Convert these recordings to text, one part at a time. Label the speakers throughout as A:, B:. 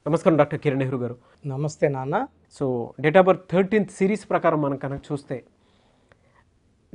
A: నమస్కారం డాక్టర్ కిరణ్ నెహ్రూ గారు.
B: నమస్తే నాన్న.
A: So date of birth 13th series ప్రకారం మనం కనుక చూస్తే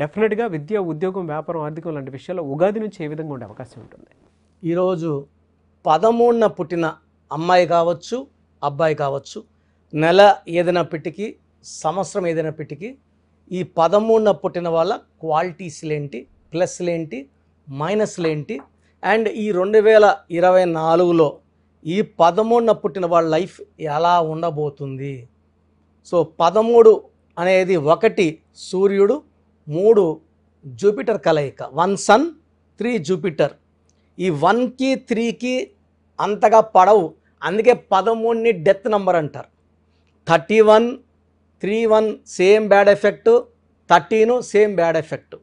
A: డెఫినెట్గా విద్య, ఉద్యోగం, వ్యాపారం, ఆర్థికం లాంటి విషయాల్లో ఉగాది నుంచి ఏ విధంగా ఉండే అవకాశం ఉంటుంది?
B: ఈరోజు 13న పుట్టిన అమ్మాయి కావచ్చు, అబ్బాయి కావచ్చు, నెల ఏదైనప్పటికీ, సంవత్సరం ఏదైనప్పటికీ ఈ 13న పుట్టిన వాళ్ళ క్వాలిటీస్లేంటి, ప్లస్లేంటి, మైనస్లేంటి, అండ్ ఈ 2024లో ఈ 13న పుట్టిన వాళ్ళ లైఫ్ ఎలా ఉండబోతుంది. సో 13 అనేది 1 సూర్యుడు, 3 జూపిటర్ కలయిక, 1 సన్ 3 జూపిటర్. ఈ 1కి 3కి అంతగా పడవు, అందుకే 13ని డెత్ నంబర్ అంటారు. 31, 31 same bad effect, 13 same bad effect.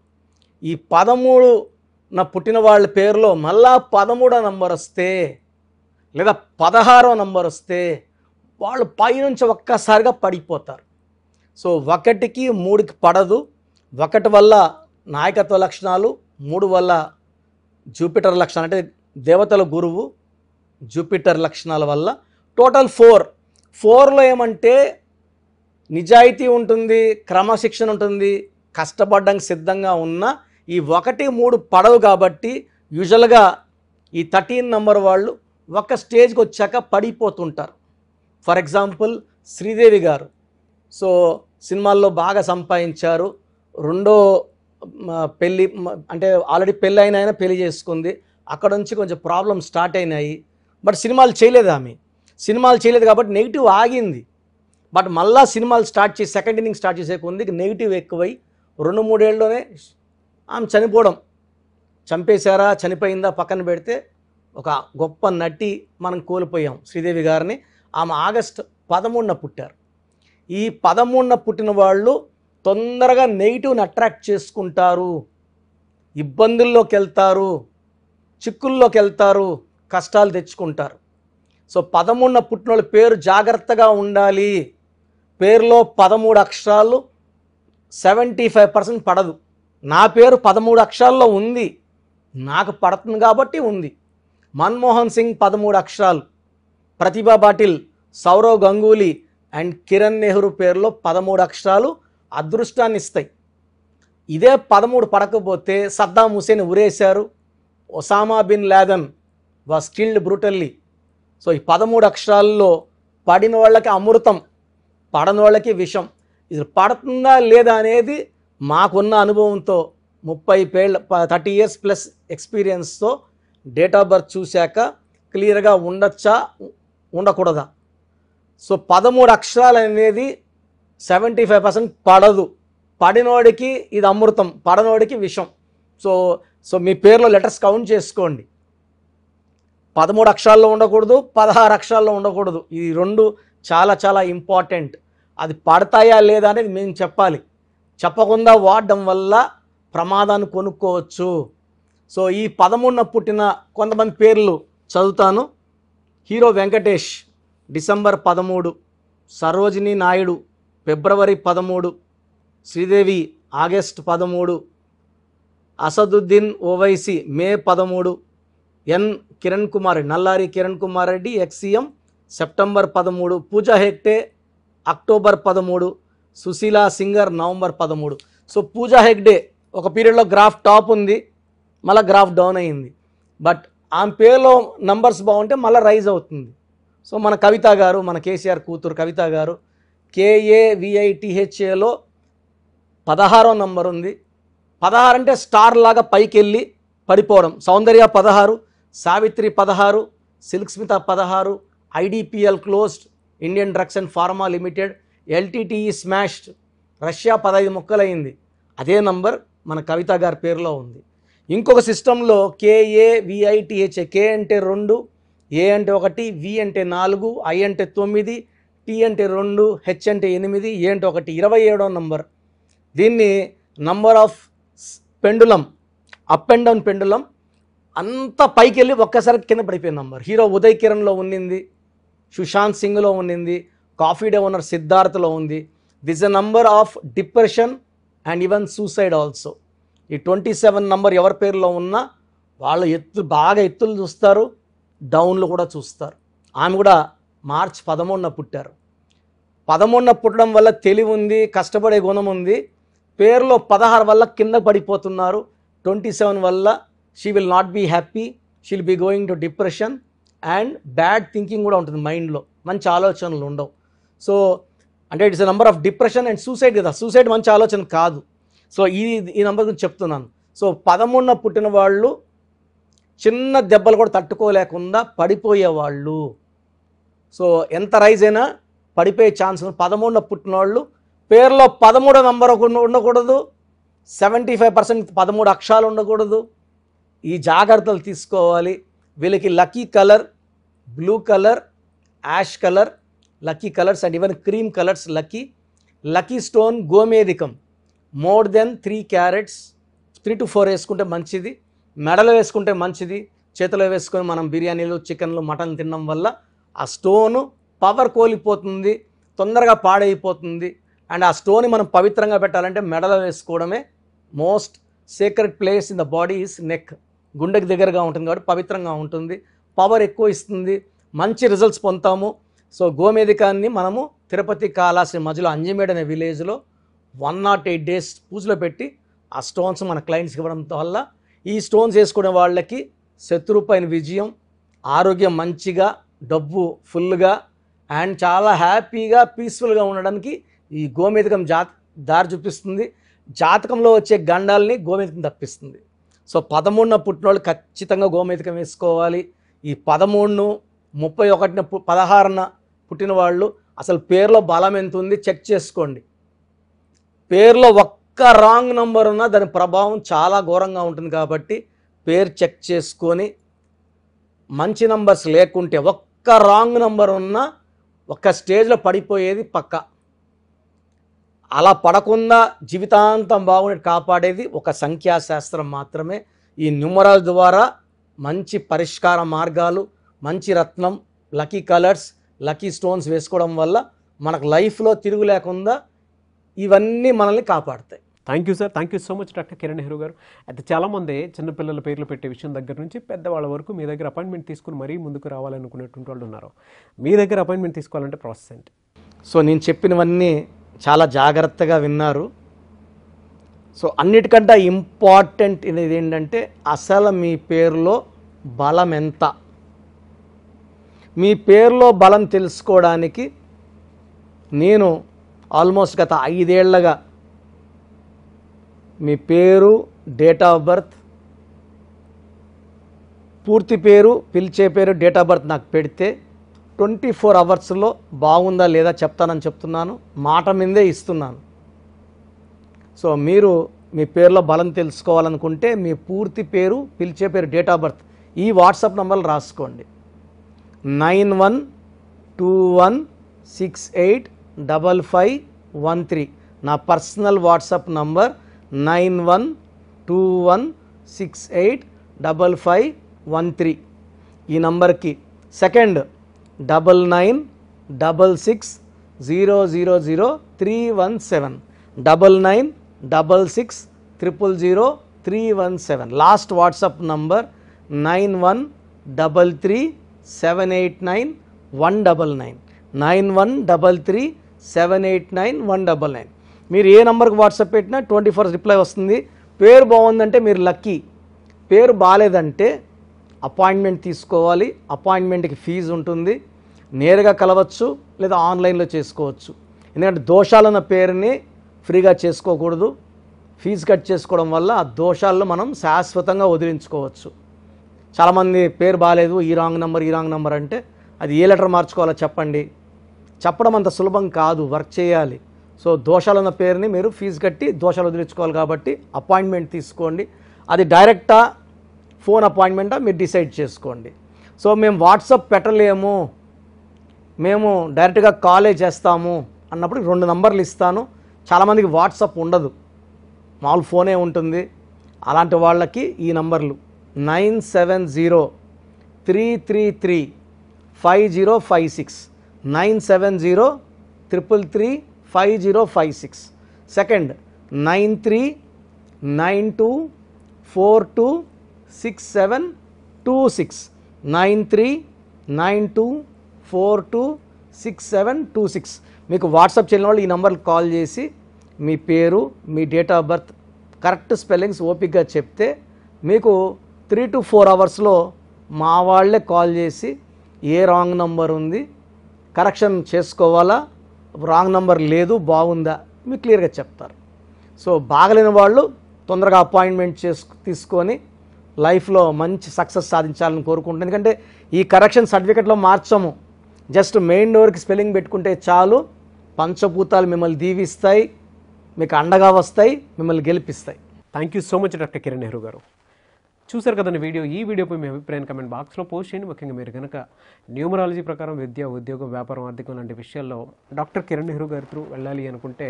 B: ఈ 13న పుట్టిన వాళ్ళ పేరులో మళ్ళా 13వ నంబర్ వస్తే లేదా 16వ నంబర్ వస్తే వాళ్ళు పైనుంచి ఒక్కసారిగా పడిపోతారు. సో 1కి 3కి పడదు. 1 వల్ల నాయకత్వ లక్షణాలు, 3 వల్ల జూపిటర్ లక్షణాలు అంటే దేవతల గురువు జూపిటర్ లక్షణాల వల్ల టోటల్ 4లో ఏమంటే నిజాయితీ ఉంటుంది, క్రమశిక్షణ ఉంటుంది, కష్టపడడానికి సిద్ధంగా ఉన్న ఈ 1, 3 పడవు. కాబట్టి యూజువల్గా ఈ 13 నంబర్ వాళ్ళు ఒక స్టేజ్కి వచ్చాక పడిపోతుంటారు. ఫర్ ఎగ్జాంపుల్ శ్రీదేవి గారు, సో సినిమాల్లో బాగా సంపాదించారు. రెండో పెళ్ళి అంటే ఆల్రెడీ పెళ్ళి అయినా పెళ్లి చేసుకుంది, అక్కడ నుంచి కొంచెం ప్రాబ్లమ్స్ స్టార్ట్ అయినాయి. బట్ సినిమాలు చేయలేదు, సినిమాలు చేయలేదు కాబట్టి నెగిటివ్ ఆగింది. బట్ మళ్ళా సినిమాలు స్టార్ట్ చేసి సెకండ్ ఇన్నింగ్ స్టార్ట్ చేసే కొంది నెగిటివ్ ఎక్కువై 2-3 ఏళ్ళలోనే ఆమె చనిపోవడం. చంపేశారా, చనిపోయిందా పక్కన పెడితే ఒక గొప్ప నటి మనం కోల్పోయాం శ్రీదేవి గారిని. ఆమె ఆగస్టు 13న పుట్టారు. ఈ 13న పుట్టిన వాళ్ళు తొందరగా నెగిటివ్ని అట్రాక్ట్ చేసుకుంటారు, ఇబ్బందుల్లోకి వెళ్తారు, చిక్కుల్లోకి వెళ్తారు, కష్టాలు తెచ్చుకుంటారు. సో 13న పుట్టిన వాళ్ళ పేరు జాగ్రత్తగా ఉండాలి. పేరులో 13 అక్షరాలు 75% పడదు. నా పేరు 13 అక్షరాల్లో ఉంది, నాకు పడుతుంది కాబట్టి ఉంది. మన్మోహన్ సింగ్ 13 అక్షరాలు, ప్రతిభా పాటిల్, సౌరవ్ గంగూలీ అండ్ కిరణ్ నెహ్రూ పేరులో 13 అక్షరాలు అదృష్టాన్ని ఇస్తాయి. ఇదే 13 పడకపోతే సద్దాం హుసేన్ ఉరేశారు, Osama bin Laden was killed brutally. So ఈ 13 అక్షరాల్లో పడిన వాళ్ళకి అమృతం, పడని వాళ్ళకి విషం. ఇది పడుతుందా లేదా అనేది మాకున్న అనుభవంతో 30 years ప్లస్ ఎక్స్పీరియన్స్తో డేట్ ఆఫ్ బర్త్ చూశాక క్లియర్గా ఉండొచ్చా ఉండకూడదా. సో 13 అక్షరాలు అనేది 75% పడదు. పడినోడికి ఇది అమృతం, పడనోడికి విషం. సో మీ పేరులో లెటర్స్ కౌంట్ చేసుకోండి. 13 అక్షరాల్లో ఉండకూడదు, 16 అక్షరాల్లో ఉండకూడదు. ఈ 2 చాలా చాలా ఇంపార్టెంట్. అది పడతాయా లేదా అనేది మేము చెప్పాలి. చెప్పకుండా వాడడం వల్ల ప్రమాదాన్ని కొనుక్కోవచ్చు. సో ఈ 13న పుట్టిన కొంతమంది పేర్లు చదువుతాను. Hero Venkatesh December 13, Sarojini Naidu February 13, Sridevi August 13, Asaduddin Owaisi May 13, N Kiran Kumar Nallari Kiran Kumar Reddy ex CM September 13, Pooja Hegde October 13, Susheela singer November 13. So Pooja Hegde ఒక పీరియడ్లో గ్రాఫ్ టాప్ ఉంది, మళ్ళీ గ్రాఫ్ డౌన్ అయింది. బట్ ఆమె పేరులో నంబర్స్ బాగుంటే మళ్ళీ రైజ్ అవుతుంది. సో మన కవిత గారు, మన కేసీఆర్ కూతురు కవిత గారు KAVITHAలో 16వ నంబర్ ఉంది. 16 అంటే స్టార్ లాగా పైకి వెళ్ళి పడిపోవడం. Soundarya 16, Savitri 16, silk Smitha 16, IDPL closed, Indian drugs and pharma limited, LTTE smashed, Russia 15 ముక్కలైంది. అదే నంబర్ మన కవిత గారి పేరులో ఉంది. ఇంకొక సిస్టంలో KAVITHA, K అంటే 2, A అంటే 1, V అంటే 4, I అంటే 9, T అంటే 2, H అంటే 8, A అంటే 1, 27వ నంబర్. దీన్ని number of pendulum, up and down pendulum. అంత పైకి వెళ్ళి ఒక్కసారి కింద పడిపోయిన నంబర్. హీరో ఉదయ్ కిరణ్లో ఉన్నింది, సుశాంత్ సింగ్లో ఉన్నింది, కాఫీ డే ఓనర్ సిద్ధార్థలో ఉంది. This a number of depression and even suicide also. ఈ 27 నంబర్ ఎవరి పేరులో ఉన్నా వాళ్ళు బాగా ఎత్తులు చూస్తారు, డౌన్లు కూడా చూస్తారు. ఆమె కూడా మార్చ్ 13న పుట్టారు. 13న పుట్టడం వల్ల తెలివి ఉంది, కష్టపడే గుణం ఉంది. పేరులో 16 వల్ల కింద పడిపోతున్నారు. 27 వల్ల she will not be happy, she will be going to depression and bad thinking కూడా ఉంటుంది మైండ్లో, మంచి ఆలోచనలు ఉండవు. సో అంటే it's a number of depression and suicide కదా, సూసైడ్ మంచి ఆలోచన కాదు. సో ఈ నెంబర్ గురించి చెప్తున్నాను. సో 13న పుట్టిన వాళ్ళు చిన్న దెబ్బలు కూడా తట్టుకోలేకుండా పడిపోయేవాళ్ళు. సో ఎంత రైజ్ అయినా పడిపోయే ఛాన్స్ ఉంది. 13న పుట్టిన వాళ్ళు పేరులో 13వ నంబర్ ఉండకూడదు, 75% 13 అక్షరాలు ఉండకూడదు. ఈ జాగ్రత్తలు తీసుకోవాలి. వీళ్ళకి lucky colour blue colour, ash colour lucky colours and even cream colours lucky stone గోమేధికం మోర్ దెన్ 3 క్యారెట్స్, 3 to 4 వేసుకుంటే మంచిది. మెడలో వేసుకుంటే మంచిది. చేతిలో వేసుకొని మనం బిర్యానీలు, చికెన్లు, మటన్ తినడం వల్ల ఆ స్టోను పవర్ కోల్పోతుంది, తొందరగా పాడైపోతుంది. అండ్ ఆ స్టోన్ని మనం పవిత్రంగా పెట్టాలంటే మెడలో వేసుకోవడమే. Most secret place in the body is neck, గుండెకి దగ్గరగా ఉంటుంది కాబట్టి పవిత్రంగా ఉంటుంది, పవర్ ఎక్కువ ఇస్తుంది, మంచి రిజల్ట్స్ పొందుతాము. సో గోమేధికాన్ని మనము తిరుపతి కాళాశ్రీ మధ్యలో అంజిమేడ్ అనే విలేజ్లో 108 days పూజలో పెట్టి ఆ స్టోన్స్ మన క్లయింట్స్కి ఇవ్వడం వల్ల ఈ స్టోన్స్ వేసుకునే వాళ్ళకి శత్రుపైన విజయం, ఆరోగ్యం మంచిగా, డబ్బు ఫుల్గా అండ్ చాలా హ్యాపీగా పీస్ఫుల్గా ఉండడానికి ఈ గోమేధికం దారి చూపిస్తుంది. జాతకంలో వచ్చే గండాల్ని గోమేధికం తప్పిస్తుంది. సో 13న పుట్టిన వాళ్ళు ఖచ్చితంగా గోమేధికం వేసుకోవాలి. ఈ 13, 31, 16న పుట్టిన వాళ్ళు అసలు పేరులో బలం ఎంత ఉంది చెక్ చేసుకోండి. పేరులో ఒక్క రాంగ్ నంబర్ ఉన్నా దాని ప్రభావం చాలా ఘోరంగా ఉంటుంది. కాబట్టి పేరు చెక్ చేసుకొని మంచి నంబర్స్ లేకుంటే ఒక్క రాంగ్ నంబర్ ఉన్నా ఒక్క స్టేజ్లో పడిపోయేది పక్క. అలా పడకుండా జీవితాంతం బాగుండి కాపాడేది ఒక సంఖ్యాశాస్త్రం మాత్రమే. ఈ న్యూమరాల్ ద్వారా మంచి పరిష్కార మార్గాలు, మంచి రత్నం, లక్కీ కలర్స్, లక్కీ స్టోన్స్ వేసుకోవడం వల్ల మనకు లైఫ్లో తిరుగు లేకుండా ఇవన్నీ మనల్ని కాపాడుతాయి.
A: Thank you sir, thank you so much doctor Kiran Nehru గారు. అయితే చాలామంది చిన్నపిల్లల పేర్లు పెట్టే విషయం దగ్గర నుంచి పెద్దవాళ్ళ వరకు మీ దగ్గర అపాయింట్మెంట్ తీసుకుని మరీ ముందుకు రావాలనుకునేటువంటి వాళ్ళు ఉన్నారు. మీ దగ్గర అపాయింట్మెంట్ తీసుకోవాలంటే ప్రాసెస్ ఏంటి?
B: సో నేను చెప్పినవన్నీ చాలా జాగ్రత్తగా విన్నారు. సో అన్నిటికంటే ఇంపార్టెంట్ ఇది ఏంటంటే అసలు మీ పేరులో బలం ఎంత. మీ పేరులో బలం తెలుసుకోవడానికి నేను ఆల్మోస్ట్ గత 5 ఏళ్లుగా మీ పేరు, డేట్ ఆఫ్ బర్త్, పూర్తి పేరు, పిలిచే పేరు, డేట్ ఆఫ్ బర్త్ నాకు పెడితే 24 అవర్స్లో బాగుందా లేదా చెప్తానని చెప్తున్నాను. మాట మీదే ఇస్తున్నాను. సో మీరు మీ పేరులో బలం తెలుసుకోవాలనుకుంటే మీ పూర్తి పేరు, పిలిచే పేరు, డేట్ ఆఫ్ బర్త్ ఈ వాట్సాప్ నంబర్లు రాసుకోండి. 9121685513 నా పర్సనల్ వాట్సాప్ నంబర్. 9121685513 ఈ నంబర్కి. Second 9966000317 9966000317 last WhatsApp number 9133789199 9133789199. మీరు ఏ నెంబర్కి వాట్సాప్ పెట్టినా 24 రిప్లై వస్తుంది. పేరు బాగుందంటే మీరు లక్కీ, పేరు బాగాలేదంటే అపాయింట్మెంట్ తీసుకోవాలి. అపాయింట్మెంట్కి ఫీజు ఉంటుంది. నేరుగా కలవచ్చు లేదా ఆన్లైన్లో చేసుకోవచ్చు. ఎందుకంటే దోషాలన్న పేరుని ఫ్రీగా చేసుకోకూడదు. ఫీజు కట్ చేసుకోవడం వల్ల ఆ దోషాలను మనం శాశ్వతంగా వదిలించుకోవచ్చు. చాలామంది పేరు బాగాలేదు, ఈ రాంగ్ నెంబర్ అంటే అది ఏ లెటర్ మార్చుకోవాలో చెప్పండి. చెప్పడం అంత సులభం కాదు, వర్క్ చేయాలి. సో దోషాలున్న పేరుని మీరు ఫీజు కట్టి దోషాలు వదిలించుకోవాలి. కాబట్టి అపాయింట్మెంట్ తీసుకోండి. అది డైరెక్టా ఫోన్ అపాయింట్మెంటా మీరు డిసైడ్ చేసుకోండి. సో మేము వాట్సాప్ పెట్టలేము, మేము డైరెక్ట్గా కాలే చేస్తాము అన్నప్పుడు 2 నంబర్లు ఇస్తాను. చాలామందికి వాట్సాప్ ఉండదు, మామూలు ఫోనే ఉంటుంది. అలాంటి వాళ్ళకి ఈ నంబర్లు 9703335056 9703335056. సెకండ్ 9392426726 9392426726. 726726. మీకు వాట్సాప్ చేయని వాళ్ళు ఈ నెంబర్కి కాల్ చేసి మీ పేరు, మీ date of birth, correct spellings ఓపిక్గా చెప్తే మీకు 3 to 4 అవర్స్లో మా వాళ్ళే కాల్ చేసి ఏ రాంగ్ నంబర్ ఉంది, కరెక్షన్ చేసుకోవాలా, రాంగ్ నంబర్ లేదు బాగుందా మీకు క్లియర్గా చెప్తారు. సో బాగలేని వాళ్ళు తొందరగా అపాయింట్మెంట్ తీసుకొని లైఫ్లో మంచి సక్సెస్ సాధించాలని కోరుకుంటున్నాను. ఎందుకంటే ఈ కరెక్షన్ సర్టిఫికెట్లో మార్చము, జస్ట్ మెయిన్ డోర్కి స్పెల్లింగ్ పెట్టుకుంటే చాలు. పంచభూతాలు మిమ్మల్ని దీవిస్తాయి, మీకు అండగా వస్తాయి, మిమ్మల్ని గెలిపిస్తాయి.
A: Thank you so much doctor Kiran Nehru garu. చూసారు కదండి వీడియో. ఈ వీడియోపై మీ అభిప్రాయాన్ని కమెంట్ బాక్స్లో పోస్ట్ చేయండి. ముఖ్యంగా మీరు కనుక న్యూమరాలజీ ప్రకారం విద్య, ఉద్యోగం, వ్యాపారం, ఆర్థికం లాంటి విషయాల్లో డాక్టర్ కిరణ్ నెహ్రూ గారి త్రూ వెళ్ళాలి అనుకుంటే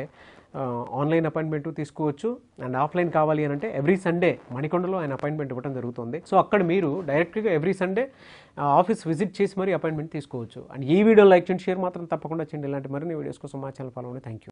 A: ఆన్లైన్ అపాయింట్మెంట్ తీసుకోవచ్చు. అండ్ ఆఫ్లైన్ కావాలి అని అంటే ఎవ్రీ సండే మణికొండలో ఆయన అపాయింట్మెంట్ ఇవ్వడం జరుగుతుంది. సో అక్కడ మీరు డైరెక్ట్గా ఎవ్రీ సండే ఆఫీస్ విజిట్ చేసి మరీ అపాయింట్మెంట్ తీసుకోవచ్చు. అండ్ ఈ వీడియో లైక్ చేయండి, షేర్ మాత్రం తప్పకుండా చేయండి. ఇలాంటి మరిన్ని వీడియోస్ కోసం మా ఛానల్ ఫాలో అవ్వండి. Thank you.